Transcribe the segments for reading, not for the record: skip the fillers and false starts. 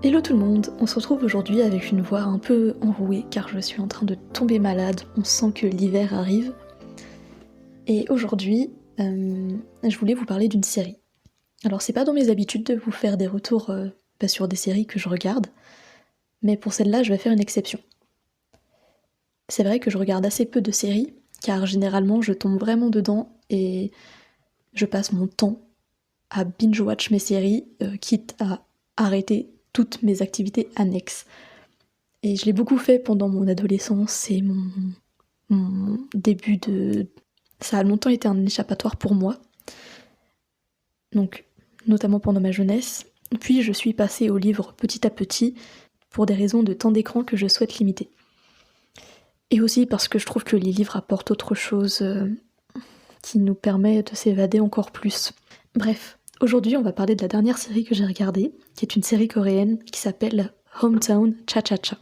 Hello tout le monde, on se retrouve aujourd'hui avec une voix un peu enrouée car je suis en train de tomber malade, on sent que l'hiver arrive. Et aujourd'hui, je voulais vous parler d'une série. Alors c'est pas dans mes habitudes de vous faire des retours sur des séries que je regarde, mais pour celle-là je vais faire une exception. C'est vrai que je regarde assez peu de séries, car généralement je tombe vraiment dedans et je passe mon temps à binge-watch mes séries, quitte à arrêter toutes mes activités annexes. Et je l'ai beaucoup fait pendant mon adolescence et mon début de... Ça a longtemps été un échappatoire pour moi, donc notamment pendant ma jeunesse. Puis je suis passée au livre petit à petit pour des raisons de temps d'écran que je souhaite limiter. Et aussi parce que je trouve que les livres apportent autre chose qui nous permet de s'évader encore plus. Bref, aujourd'hui on va parler de la dernière série que j'ai regardée, qui est une série coréenne qui s'appelle Hometown Cha-Cha-Cha.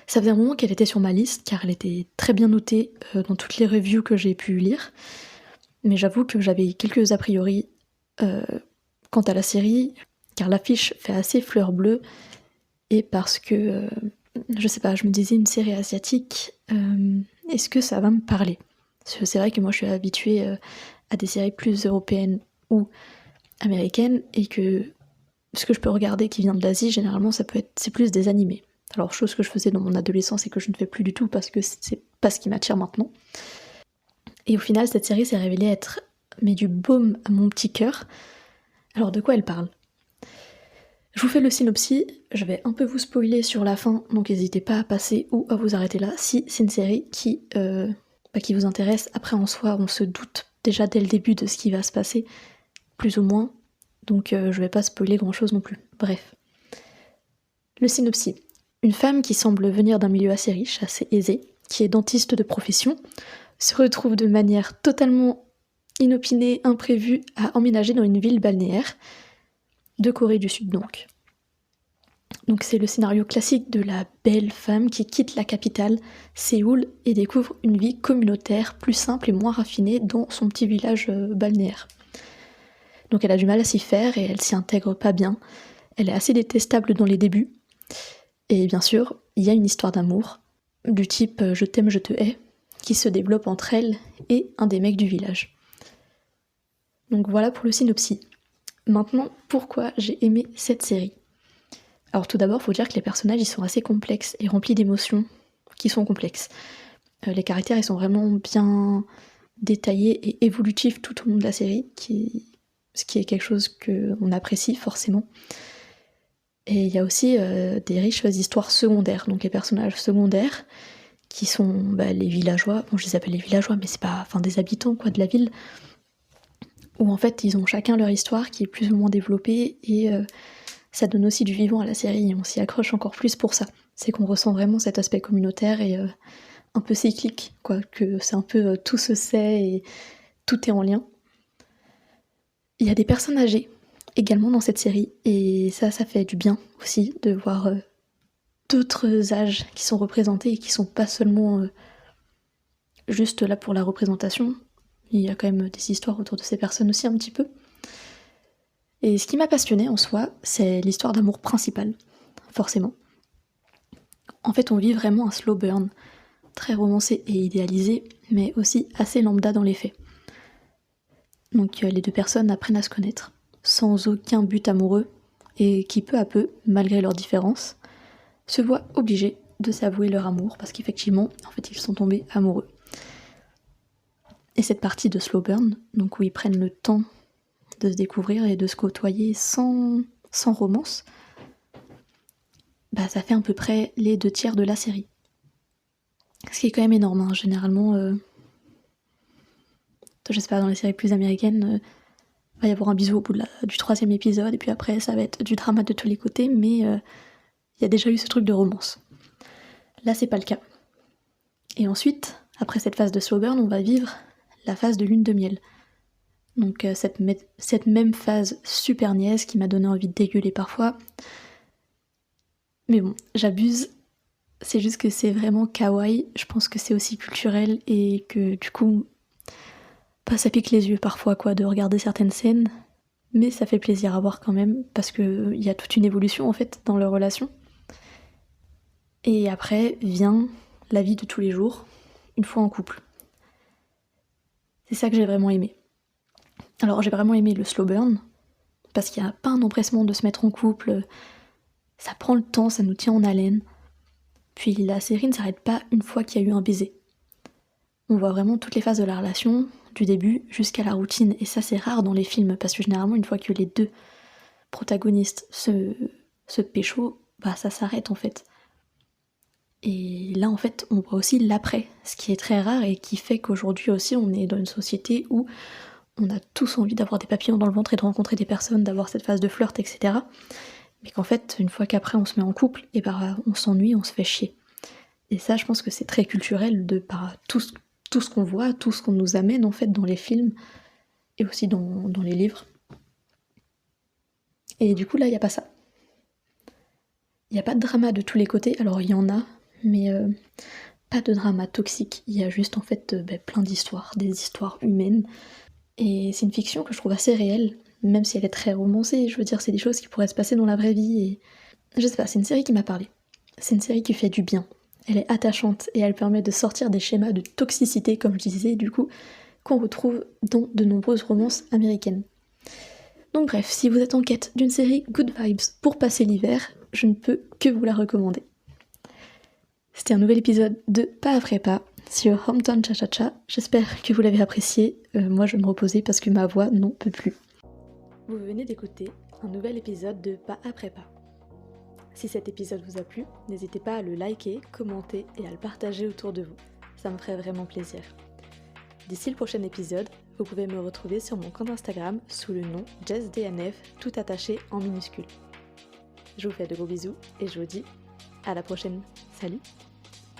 Ça faisait un moment qu'elle était sur ma liste, car elle était très bien notée dans toutes les reviews que j'ai pu lire. Mais j'avoue que j'avais quelques a priori quant à la série, car l'affiche fait assez fleur bleue, et parce que, je sais pas, je me disais une série asiatique, est-ce que ça va me parler ? Parce que c'est vrai que moi je suis habituée à des séries plus européennes ou américaines, et que ce que je peux regarder qui vient de l'Asie, généralement c'est plus des animés. Alors, chose que je faisais dans mon adolescence et que je ne fais plus du tout parce que c'est pas ce qui m'attire maintenant. Et au final, cette série s'est révélée être du baume à mon petit cœur. Alors, de quoi elle parle ? Je vous fais le synopsis, je vais un peu vous spoiler sur la fin, donc n'hésitez pas à passer ou à vous arrêter là si c'est une série qui vous intéresse. Après, en soi, on se doute déjà dès le début de ce qui va se passer, plus ou moins, donc je vais pas spoiler grand-chose non plus. Bref. Le synopsis. Une femme qui semble venir d'un milieu assez riche, assez aisé, qui est dentiste de profession, se retrouve de manière totalement inopinée, imprévue, à emménager dans une ville balnéaire, de Corée du Sud donc. Donc c'est le scénario classique de la belle femme qui quitte la capitale, Séoul, et découvre une vie communautaire plus simple et moins raffinée dans son petit village balnéaire. Donc elle a du mal à s'y faire et elle s'y intègre pas bien. Elle est assez détestable dans les débuts. Et bien sûr, il y a une histoire d'amour, du type « je t'aime, je te hais », qui se développe entre elle et un des mecs du village. Donc voilà pour le synopsis. Maintenant, pourquoi j'ai aimé cette série ? Alors tout d'abord, il faut dire que les personnages ils sont assez complexes et remplis d'émotions qui sont complexes. Les caractères ils sont vraiment bien détaillés et évolutifs tout au long de la série, ce qui est quelque chose qu'on apprécie forcément. Et il y a aussi des riches histoires secondaires, donc les personnages secondaires qui sont les villageois, bon je les appelle les villageois mais c'est pas, des habitants quoi de la ville, où en fait ils ont chacun leur histoire qui est plus ou moins développée et ça donne aussi du vivant à la série et on s'y accroche encore plus pour ça. C'est qu'on ressent vraiment cet aspect communautaire et un peu cyclique, quoi, que c'est un peu tout se sait et tout est en lien. Il y a des personnes âgées également dans cette série, et ça fait du bien aussi de voir d'autres âges qui sont représentés et qui sont pas seulement juste là pour la représentation. Il y a quand même des histoires autour de ces personnes aussi un petit peu. Et ce qui m'a passionnée en soi, c'est l'histoire d'amour principale, forcément. En fait, on vit vraiment un slow burn, très romancé et idéalisé, mais aussi assez lambda dans les faits. Donc les deux personnes apprennent à se connaître, sans aucun but amoureux, et qui peu à peu, malgré leurs différences, se voient obligés de s'avouer leur amour, parce qu'effectivement, en fait, ils sont tombés amoureux. Et cette partie de slow burn, donc où ils prennent le temps de se découvrir et de se côtoyer sans romance, ça fait à peu près les 2/3 de la série. Ce qui est quand même énorme, hein. Généralement, je sais pas, dans les séries plus américaines, va y avoir un bisou au bout du 3e épisode, et puis après ça va être du drama de tous les côtés, mais il y a déjà eu ce truc de romance. Là c'est pas le cas. Et ensuite, après cette phase de slow burn, on va vivre la phase de lune de miel. Donc cette même phase super niaise qui m'a donné envie de dégueuler parfois. Mais bon, j'abuse, c'est juste que c'est vraiment kawaii, je pense que c'est aussi culturel et que du coup, ça pique les yeux parfois quoi de regarder certaines scènes. mais ça fait plaisir à voir quand même, parce qu'il y a toute une évolution en fait dans leur relation. Et après vient la vie de tous les jours, une fois en couple. C'est ça que j'ai vraiment aimé. Alors j'ai vraiment aimé le slow burn, parce qu'il n'y a pas un empressement de se mettre en couple, ça prend le temps, ça nous tient en haleine. Puis la série ne s'arrête pas une fois qu'il y a eu un baiser. On voit vraiment toutes les phases de la relation, du début jusqu'à la routine, et ça c'est rare dans les films, parce que généralement une fois que les deux protagonistes se pécho, bah ça s'arrête en fait. Et là en fait on voit aussi l'après, ce qui est très rare et qui fait qu'aujourd'hui aussi on est dans une société où on a tous envie d'avoir des papillons dans le ventre et de rencontrer des personnes, d'avoir cette phase de flirt, etc. Mais qu'en fait, une fois qu'après on se met en couple, et bah on s'ennuie, on se fait chier. Et ça, je pense que c'est très culturel de par tout ce qu'on voit, tout ce qu'on nous amène en fait dans les films et aussi dans les livres. Et du coup là, il n'y a pas ça. Il n'y a pas de drama de tous les côtés, alors il y en a, mais pas de drama toxique. Il y a juste en fait plein d'histoires, des histoires humaines. Et c'est une fiction que je trouve assez réelle, même si elle est très romancée. Je veux dire, c'est des choses qui pourraient se passer dans la vraie vie. Et je sais pas, c'est une série qui m'a parlé. C'est une série qui fait du bien. Elle est attachante et elle permet de sortir des schémas de toxicité, comme je disais, du coup, qu'on retrouve dans de nombreuses romances américaines. Donc bref, si vous êtes en quête d'une série good vibes pour passer l'hiver, je ne peux que vous la recommander. C'était un nouvel épisode de Pas après pas sur Hometown Cha-Cha-Cha. J'espère que vous l'avez apprécié. Moi, je vais me reposer parce que ma voix n'en peut plus. Vous venez d'écouter un nouvel épisode de Pas après pas. Si cet épisode vous a plu, n'hésitez pas à le liker, commenter et à le partager autour de vous. Ça me ferait vraiment plaisir. D'ici le prochain épisode, vous pouvez me retrouver sur mon compte Instagram sous le nom JessDNF, tout attaché en minuscules. Je vous fais de gros bisous et je vous dis à la prochaine. Salut!